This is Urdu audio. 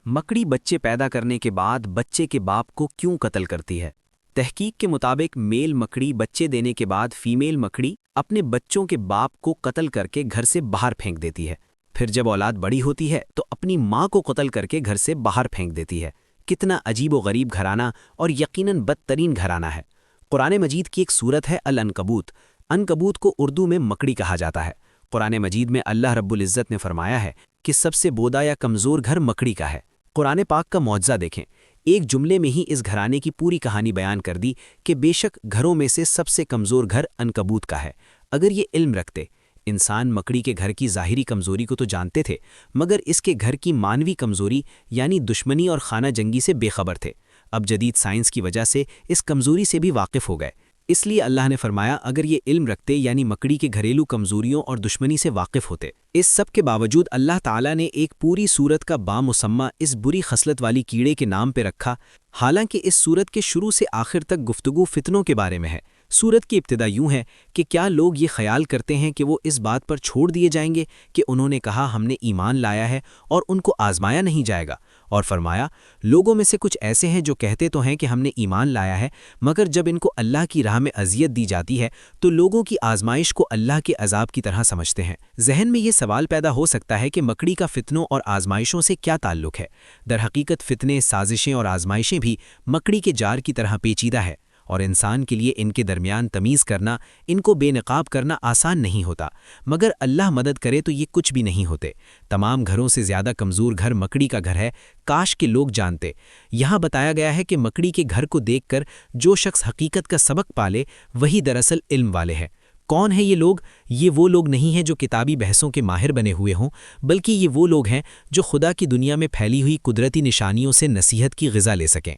مکڑی بچے پیدا کرنے کے بعد بچے کے باپ کو کیوں قتل کرتی ہے؟ تحقیق کے مطابق میل مکڑی بچے دینے کے بعد فیمیل مکڑی اپنے بچوں کے باپ کو قتل کر کے گھر سے باہر پھینک دیتی ہے۔ پھر جب اولاد بڑی ہوتی ہے تو اپنی ماں کو قتل کر کے گھر سے باہر پھینک دیتی ہے۔ کتنا عجیب و غریب گھرانہ اور یقیناً بدترین گھرانہ ہے۔ قرآن مجید کی ایک سورت ہے العنکبوت۔ عنکبوت کو اردو میں مکڑی کہا جاتا ہے۔ قرآن مجید میں اللہ رب العزت نے فرمایا ہے کہ سب سے بودا یا کمزور گھر مکڑی کا ہے۔ قرآن پاک کا معجزہ دیکھیں، ایک جملے میں ہی اس گھرانے کی پوری کہانی بیان کر دی کہ بے شک گھروں میں سے سب سے کمزور گھر عنکبوت کا ہے۔ اگر یہ علم رکھتے، انسان مکڑی کے گھر کی ظاہری کمزوری کو تو جانتے تھے، مگر اس کے گھر کی مانوی کمزوری یعنی دشمنی اور خانہ جنگی سے بے خبر تھے۔ اب جدید سائنس کی وجہ سے اس کمزوری سے بھی واقف ہو گئے، اس لیے اللہ نے فرمایا اگر یہ علم رکھتے یعنی مکڑی کے گھریلو کمزوریوں اور دشمنی سے واقف ہوتے۔ اس سب کے باوجود اللہ تعالیٰ نے ایک پوری سورت کا بامسمہ اس بری خصلت والی کیڑے کے نام پہ رکھا، حالانکہ اس سورت کے شروع سے آخر تک گفتگو فتنوں کے بارے میں ہے۔ سورت کی ابتدا یوں ہے کہ کیا لوگ یہ خیال کرتے ہیں کہ وہ اس بات پر چھوڑ دیے جائیں گے کہ انہوں نے کہا ہم نے ایمان لایا ہے اور ان کو آزمایا نہیں جائے گا؟ اور فرمایا لوگوں میں سے کچھ ایسے ہیں جو کہتے تو ہیں کہ ہم نے ایمان لایا ہے، مگر جب ان کو اللہ کی راہ میں اذیت دی جاتی ہے تو لوگوں کی آزمائش کو اللہ کے عذاب کی طرح سمجھتے ہیں۔ ذہن میں یہ سوال پیدا ہو سکتا ہے کہ مکڑی کا فتنوں اور آزمائشوں سے کیا تعلق ہے؟ در حقیقت فتنے، سازشیں اور آزمائشیں بھی مکڑی کے جال کی طرح پیچیدہ ہے، اور انسان کے لیے ان کے درمیان تمیز کرنا، ان کو بے نقاب کرنا آسان نہیں ہوتا، مگر اللہ مدد کرے تو یہ کچھ بھی نہیں ہوتے۔ تمام گھروں سے زیادہ کمزور گھر مکڑی کا گھر ہے، کاش کہ لوگ جانتے۔ یہاں بتایا گیا ہے کہ مکڑی کے گھر کو دیکھ کر جو شخص حقیقت کا سبق پالے وہی دراصل علم والے ہیں۔ کون ہیں یہ لوگ؟ یہ وہ لوگ نہیں ہیں جو کتابی بحثوں کے ماہر بنے ہوئے ہوں، بلکہ یہ وہ لوگ ہیں جو خدا کی دنیا میں پھیلی ہوئی قدرتی نشانیوں سے نصیحت کی غذا لے سکیں۔